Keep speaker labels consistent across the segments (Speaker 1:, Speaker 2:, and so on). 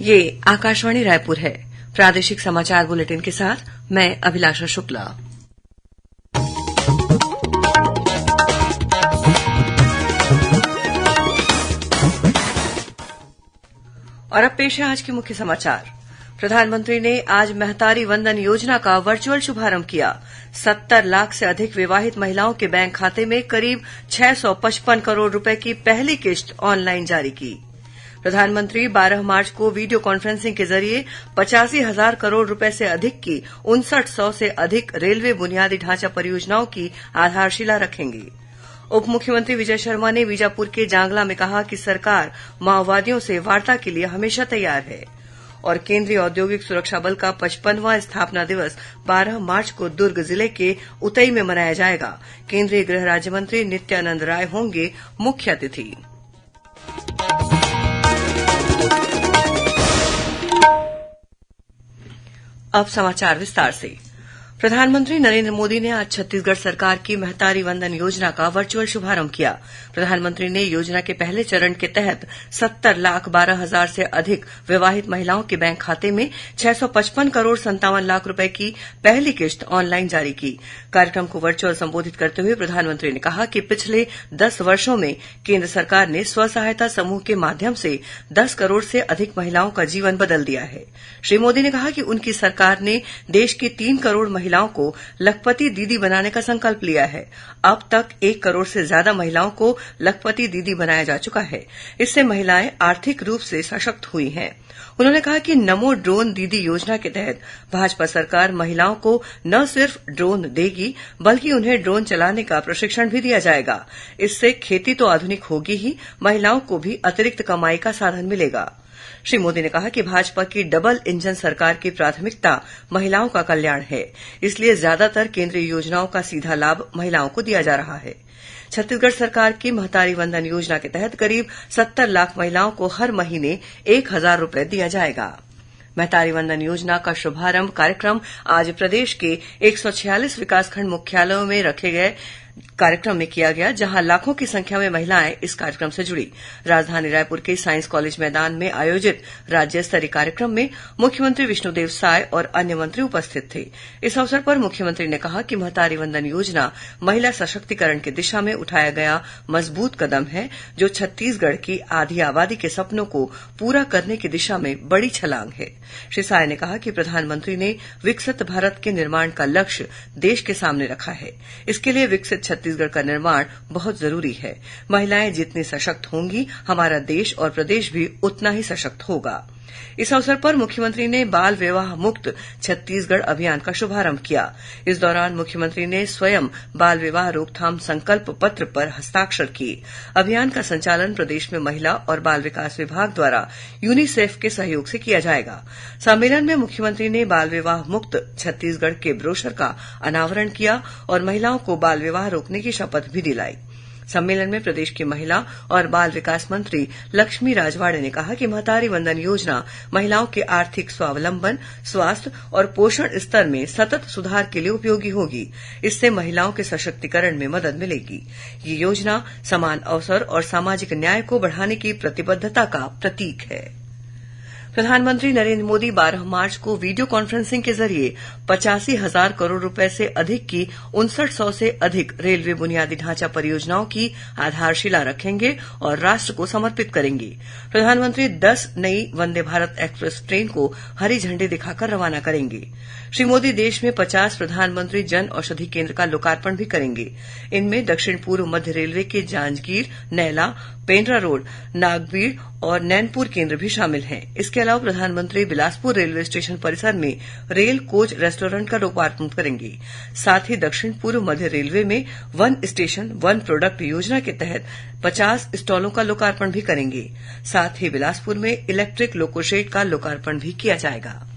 Speaker 1: ये आकाशवाणी रायपुर है। प्रादेशिक समाचार बुलेटिन के साथ मैं अभिलाषा शुक्ला। और अब पेश है आज के मुख्य समाचार। प्रधानमंत्री ने आज महतारी वंदन योजना का वर्चुअल शुभारंभ किया। 70 लाख से अधिक विवाहित महिलाओं के बैंक खाते में करीब 655 करोड़ रुपए की पहली किश्त ऑनलाइन जारी की। प्रधानमंत्री 12 मार्च को वीडियो कॉन्फ्रेंसिंग के जरिए 85,000 करोड़ रुपए से अधिक की 5900 से अधिक रेलवे बुनियादी ढांचा परियोजनाओं की आधारशिला रखेंगे। उप मुख्यमंत्री विजय शर्मा ने बीजापुर के जांगला में कहा कि सरकार माओवादियों से वार्ता के लिए हमेशा तैयार है। और केंद्रीय औद्योगिक सुरक्षा बल का 55वां स्थापना दिवस 12 मार्च को दुर्ग जिले के उतई में मनाया जाएगा। केंद्रीय गृह राज्यमंत्री नित्यानंद राय होंगे मुख्य अतिथि। अब समाचार विस्तार से। प्रधानमंत्री नरेंद्र मोदी ने आज छत्तीसगढ़ सरकार की महतारी वंदन योजना का वर्चुअल शुभारंभ किया। प्रधानमंत्री ने योजना के पहले चरण के तहत 70,12,000 से अधिक विवाहित महिलाओं के बैंक खाते में 655 करोड़ 57 लाख रुपए की पहली किश्त ऑनलाइन जारी की। कार्यक्रम को वर्चुअल संबोधित करते हुए प्रधानमंत्री ने कहा कि पिछले 10 वर्षों में केंद्र सरकार ने स्व सहायता समूह के माध्यम से 10 करोड़ से अधिक महिलाओं का जीवन बदल दिया है। श्री मोदी ने कहा कि उनकी सरकार ने देश की 3 करोड़ महिलाओं को लखपति दीदी बनाने का संकल्प लिया है। अब तक 1 करोड़ से ज्यादा महिलाओं को लखपति दीदी बनाया जा चुका है। इससे महिलाएं आर्थिक रूप से सशक्त हुई हैं। उन्होंने कहा कि नमो ड्रोन दीदी योजना के तहत भाजपा सरकार महिलाओं को न सिर्फ ड्रोन देगी बल्कि उन्हें ड्रोन चलाने का प्रशिक्षण भी दिया जाएगा। इससे खेती तो आधुनिक होगी ही, महिलाओं को भी अतिरिक्त कमाई का साधन मिलेगा। श्री मोदी ने कहा कि भाजपा की डबल इंजन सरकार की प्राथमिकता महिलाओं का कल्याण है, इसलिए ज्यादातर केंद्रीय योजनाओं का सीधा लाभ महिलाओं को दिया जा रहा है। छत्तीसगढ़ सरकार की महतारी वंदन योजना के तहत करीब 70 लाख महिलाओं को हर महीने 1,000 रुपए दिया जाएगा। महतारी वंदन योजना का शुभारंभ कार्यक्रम आज प्रदेश के 146 विकासखंड मुख्यालयों में रखे गए कार्यक्रम में किया गया, जहां लाखों की संख्या में महिलाएं इस कार्यक्रम से जुड़ी। राजधानी रायपुर के साइंस कॉलेज मैदान में आयोजित राज्य स्तरीय कार्यक्रम में मुख्यमंत्री विष्णुदेव साय और अन्य मंत्री उपस्थित थे। इस अवसर पर मुख्यमंत्री ने कहा कि महतारी वंदन योजना महिला सशक्तिकरण की दिशा में उठाया गया मजबूत कदम है, जो छत्तीसगढ़ की आधी आबादी के सपनों को पूरा करने की दिशा में बड़ी छलांग है। श्री साय ने कहा कि प्रधानमंत्री ने विकसित भारत के निर्माण का लक्ष्य देश के सामने रखा है। इसके लिए विकसित छत्तीसगढ़ का निर्माण बहुत जरूरी है। महिलाएं जितनी सशक्त होंगी, हमारा देश और प्रदेश भी उतना ही सशक्त होगा। इस अवसर पर मुख्यमंत्री ने बाल विवाह मुक्त छत्तीसगढ़ अभियान का शुभारंभ किया। इस दौरान मुख्यमंत्री ने स्वयं बाल विवाह रोकथाम संकल्प पत्र पर हस्ताक्षर किए। अभियान का संचालन प्रदेश में महिला और बाल विकास विभाग द्वारा यूनिसेफ के सहयोग से किया जाएगा। सम्मेलन में मुख्यमंत्री ने बाल विवाह मुक्त छत्तीसगढ़ के ब्रोशर का अनावरण किया और महिलाओं को बाल विवाह रोकने की शपथ भी दिलाई। सम्मेलन में प्रदेश की महिला और बाल विकास मंत्री लक्ष्मी राजवाड़े ने कहा कि महतारी वंदन योजना महिलाओं के आर्थिक स्वावलंबन, स्वास्थ्य और पोषण स्तर में सतत सुधार के लिए उपयोगी होगी। इससे महिलाओं के सशक्तिकरण में मदद मिलेगी। ये योजना समान अवसर और सामाजिक न्याय को बढ़ाने की प्रतिबद्धता का प्रतीक है। प्रधानमंत्री नरेंद्र मोदी 12 मार्च को वीडियो कॉन्फ्रेंसिंग के जरिए 85,000 करोड़ रुपए से अधिक की 5900 से अधिक रेलवे बुनियादी ढांचा परियोजनाओं की आधारशिला रखेंगे और राष्ट्र को समर्पित करेंगे। प्रधानमंत्री 10 नई वंदे भारत एक्सप्रेस ट्रेन को हरी झंडी दिखाकर रवाना करेंगे। श्री मोदी देश में 50 प्रधानमंत्री जन औषधि केंद्र का लोकार्पण भी करेंगे। इनमें दक्षिण पूर्व मध्य रेलवे के जांजगीर, नैला, पेंड्रा रोड, नागबीड़ और नैनपुर केंद्र भी शामिल हैं। इसके अलावा प्रधानमंत्री बिलासपुर रेलवे स्टेशन परिसर में रेल कोच रेस्टोरेंट का लोकार्पण करेंगे। साथ ही दक्षिण पूर्व मध्य रेलवे में वन स्टेशन वन प्रोडक्ट योजना के तहत 50 स्टॉलों का लोकार्पण भी करेंगे। साथ ही बिलासपुर में इलेक्ट्रिक लोकोशेड का लोकार्पण भी किया जाएगा।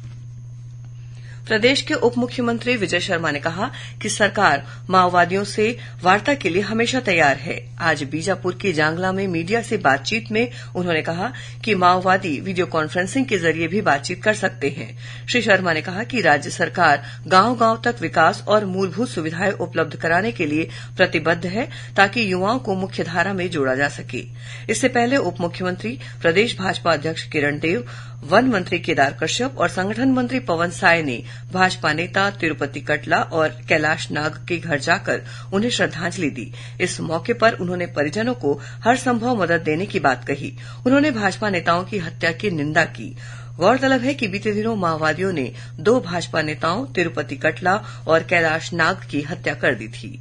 Speaker 1: प्रदेश के उप मुख्यमंत्री विजय शर्मा ने कहा कि सरकार माओवादियों से वार्ता के लिए हमेशा तैयार है। आज बीजापुर के जांगला में मीडिया से बातचीत में उन्होंने कहा कि माओवादी वीडियो कॉन्फ्रेंसिंग के जरिए भी बातचीत कर सकते हैं। श्री शर्मा ने कहा कि राज्य सरकार गांव-गांव तक विकास और मूलभूत सुविधाएं उपलब्ध कराने के लिए प्रतिबद्ध है, ताकि युवाओं को मुख्यधारा में जोड़ा जा सके। इससे पहले उप मुख्यमंत्री, प्रदेश भाजपा अध्यक्ष किरण देव, वन मंत्री केदार कश्यप और संगठन मंत्री पवन साय ने भाजपा नेता तिरुपति कटला और कैलाश नाग के घर जाकर उन्हें श्रद्धांजलि दी। इस मौके पर उन्होंने परिजनों को हर संभव मदद देने की बात कही। उन्होंने भाजपा नेताओं की हत्या की निंदा की। गौरतलब है कि बीते दिनों माओवादियों ने 2 भाजपा नेताओं तिरुपति कटला और कैलाश नाग की हत्या कर दी थी।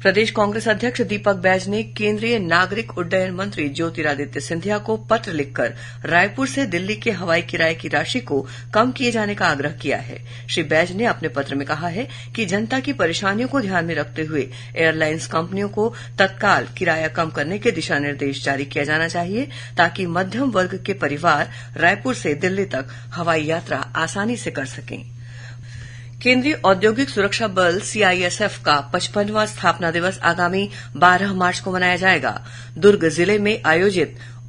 Speaker 1: प्रदेश कांग्रेस अध्यक्ष दीपक बैज ने केंद्रीय नागरिक उड्डयन मंत्री ज्योतिरादित्य सिंधिया को पत्र लिखकर रायपुर से दिल्ली के हवाई किराए की राशि को कम किए जाने का आग्रह किया है। श्री बैज ने अपने पत्र में कहा है कि जनता की परेशानियों को ध्यान में रखते हुए एयरलाइंस कंपनियों को तत्काल किराया कम करने के दिशा निर्देश जारी किया जाना चाहिए, ताकि मध्यम वर्ग के परिवार रायपुर से दिल्ली तक हवाई यात्रा आसानी से कर सकें। केंद्रीय औद्योगिक सुरक्षा बल सीआईएसएफ का 55वां स्थापना दिवस आगामी 12 मार्च को मनाया जाएगा। दुर्ग जिले में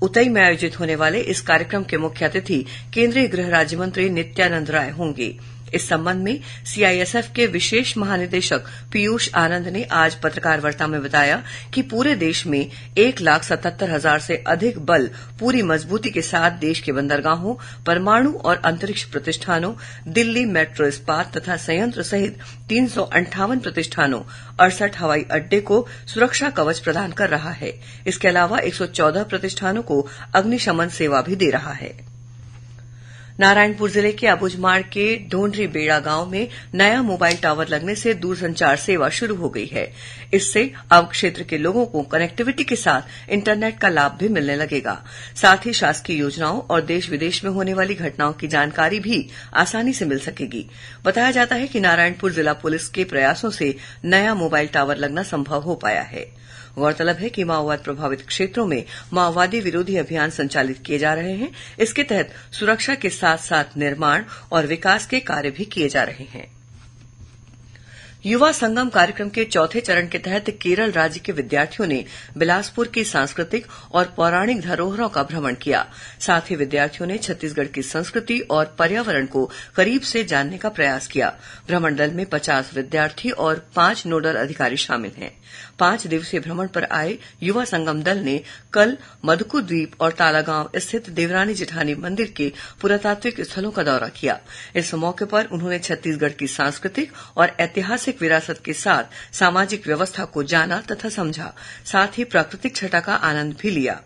Speaker 1: उतई में आयोजित होने वाले इस कार्यक्रम के मुख्य अतिथि केंद्रीय गृह राज्य मंत्री नित्यानंद राय होंगे। इस संबंध में सीआईएसएफ के विशेष महानिदेशक पीयूष आनंद ने आज पत्रकार वार्ता में बताया कि पूरे देश में 1,77,000 से अधिक बल पूरी मजबूती के साथ देश के बंदरगाहों, परमाणु और अंतरिक्ष प्रतिष्ठानों, दिल्ली मेट्रो इस्पात तथा संयंत्र सहित 358 प्रतिष्ठानों, 68 हवाई अड्डे को सुरक्षा कवच प्रदान कर रहा है। इसके अलावा 114 प्रतिष्ठानों को अग्निशमन सेवा भी दे रहा है। नारायणपुर जिले के अबुझमाड़ के ढोंढरी बेड़ा गांव में नया मोबाइल टावर लगने से दूरसंचार सेवा शुरू हो गई है। इससे अब क्षेत्र के लोगों को कनेक्टिविटी के साथ इंटरनेट का लाभ भी मिलने लगेगा। साथ ही शासकीय योजनाओं और देश विदेश में होने वाली घटनाओं की जानकारी भी आसानी से मिल सकेगी। बताया जाता है कि नारायणपुर जिला पुलिस के प्रयासों से नया मोबाइल टावर लगना संभव हो पाया है। गौरतलब है कि माओवाद प्रभावित क्षेत्रों में माओवादी विरोधी अभियान संचालित किए जा रहे हैं। इसके तहत सुरक्षा के साथ साथ निर्माण और विकास के कार्य भी किए जा रहे हैं। युवा संगम कार्यक्रम के चौथे चरण के तहत केरल राज्य के विद्यार्थियों ने बिलासपुर की सांस्कृतिक और पौराणिक धरोहरों का भ्रमण किया। साथ ही विद्यार्थियों ने छत्तीसगढ़ की संस्कृति और पर्यावरण को करीब से जानने का प्रयास किया। भ्रमण दल में 50 विद्यार्थी और 5 नोडल अधिकारी शामिल हैं। 5 दिवसीय भ्रमण पर आए युवा संगम दल ने कल मधुकू द्वीप और तालागांव स्थित देवरानी जेठानी मंदिर के पुरातात्विक स्थलों का दौरा किया। इस मौके पर उन्होंने छत्तीसगढ़ की सांस्कृतिक और ऐतिहासिक विरासत के साथ सामाजिक व्यवस्था को जाना तथा समझा। साथ ही प्राकृतिक छटा का आनंद भी लिया।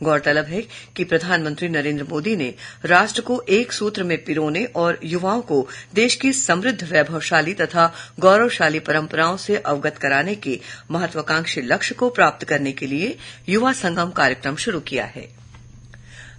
Speaker 1: गौरतलब है कि प्रधानमंत्री नरेंद्र मोदी ने राष्ट्र को एक सूत्र में पिरोने और युवाओं को देश की समृद्ध, वैभवशाली तथा गौरवशाली परंपराओं से अवगत कराने के महत्वाकांक्षी लक्ष्य को प्राप्त करने के लिए युवा संगम कार्यक्रम शुरू किया है।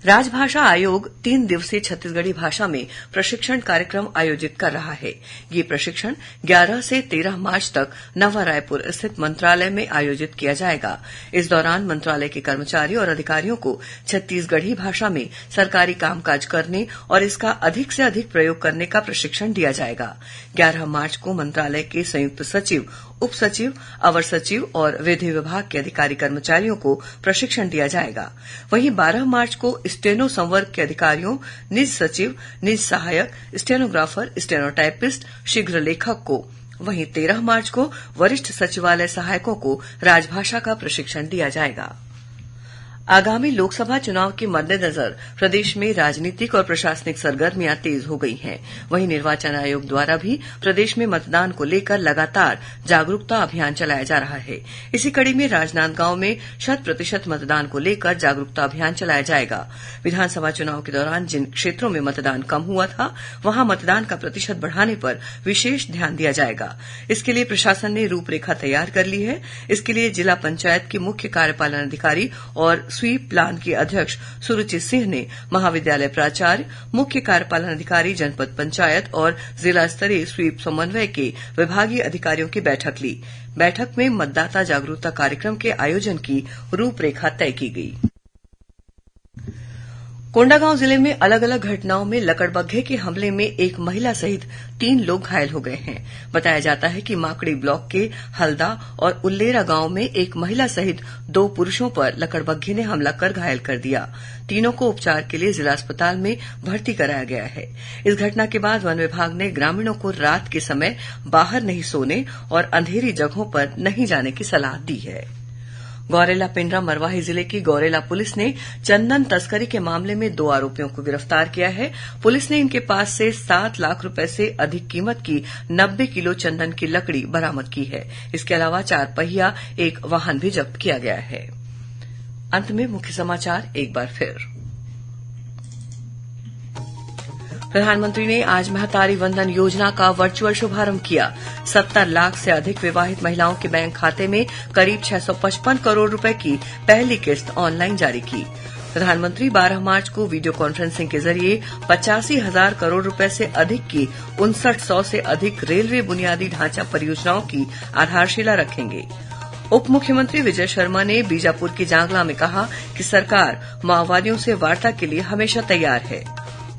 Speaker 1: राजभाषा आयोग 3 दिवसीय छत्तीसगढ़ी भाषा में प्रशिक्षण कार्यक्रम आयोजित कर रहा है। ये प्रशिक्षण 11 से 13 मार्च तक नवा रायपुर स्थित मंत्रालय में आयोजित किया जाएगा। इस दौरान मंत्रालय के कर्मचारी और अधिकारियों को छत्तीसगढ़ी भाषा में सरकारी कामकाज करने और इसका अधिक से अधिक प्रयोग करने का प्रशिक्षण दिया जाएगा। 11 मार्च को मंत्रालय के संयुक्त सचिव, उप सचिव, अवर सचिव और विधि विभाग के अधिकारी कर्मचारियों को प्रशिक्षण दिया जाएगा। वहीं 12 मार्च को स्टेनो संवर्ग के अधिकारियों, निज सचिव, निज सहायक, स्टेनोग्राफर, स्टेनोटाइपिस्ट, शीघ्र लेखक को, वहीं 13 मार्च को वरिष्ठ सचिवालय सहायकों को राजभाषा का प्रशिक्षण दिया जाएगा। आगामी लोकसभा चुनाव के मद्देनजर प्रदेश में राजनीतिक और प्रशासनिक सरगर्मियां तेज हो गई हैं। वहीं निर्वाचन आयोग द्वारा भी प्रदेश में मतदान को लेकर लगातार जागरूकता अभियान चलाया जा रहा है। इसी कड़ी में राजनांदगांव में 100% मतदान को लेकर जागरूकता अभियान चलाया जाएगा। विधानसभा चुनाव के दौरान जिन क्षेत्रों में मतदान कम हुआ था, वहां मतदान का प्रतिशत बढ़ाने पर विशेष ध्यान दिया जाएगा। इसके लिए प्रशासन ने रूपरेखा तैयार कर ली है। इसके लिए जिला पंचायत के मुख्य कार्यपालन अधिकारी और स्वीप प्लान के अध्यक्ष सुरुचि सिंह ने महाविद्यालय प्राचार्य, मुख्य कार्यपालन अधिकारी, जनपद पंचायत और जिला स्तरीय स्वीप समन्वय के विभागीय अधिकारियों की बैठक ली। बैठक में मतदाता जागरूकता कार्यक्रम के आयोजन की रूपरेखा तय की गई। कोंडागांव जिले में अलग अलग घटनाओं में लकड़बग्घे के हमले में एक महिला सहित 3 लोग घायल हो गए हैं। बताया जाता है कि माकड़ी ब्लॉक के हल्दा और उल्लेरा गांव में एक महिला सहित 2 पुरुषों पर लकड़बग्घे ने हमला कर घायल कर दिया। तीनों को उपचार के लिए जिला अस्पताल में भर्ती कराया गया है। इस घटना के बाद वन विभाग ने ग्रामीणों को रात के समय बाहर नहीं सोने और अंधेरी जगहों पर नहीं जाने की सलाह दी है। गौरेला पिंडरा मरवाही जिले की गौरेला पुलिस ने चंदन तस्करी के मामले में 2 आरोपियों को गिरफ्तार किया है। पुलिस ने इनके पास से 7 लाख रुपए से अधिक कीमत की 90 किलो चंदन की लकड़ी बरामद की है। इसके अलावा 4 पहिया एक वाहन भी जब्त किया गया है। अंत में मुख्य समाचार एक बार फिर। प्रधानमंत्री ने आज महतारी वंदन योजना का वर्चुअल शुभारंभ किया। 70 लाख से अधिक विवाहित महिलाओं के बैंक खाते में करीब 655 करोड़ रुपए की पहली किस्त ऑनलाइन जारी की। प्रधानमंत्री 12 मार्च को वीडियो कॉन्फ्रेंसिंग के जरिए 85,000 करोड़ रुपए से अधिक की 5900 से अधिक रेलवे बुनियादी ढांचा परियोजनाओं की आधारशिला रखेंगे। उप मुख्यमंत्री विजय शर्मा ने बीजापुर की जांगला में कहा कि सरकार माओवादियों से वार्ता के लिए हमेशा तैयार है।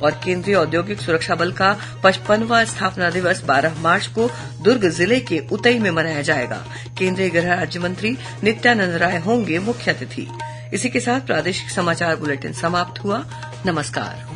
Speaker 1: और केंद्रीय औद्योगिक सुरक्षा बल का 55वां स्थापना दिवस 12 मार्च को दुर्ग जिले के उतई में मनाया जाएगा। केंद्रीय गृह राज्य मंत्री नित्यानंद राय होंगे मुख्य अतिथि। इसी के साथ प्रादेशिक समाचार बुलेटिन समाप्त हुआ। नमस्कार।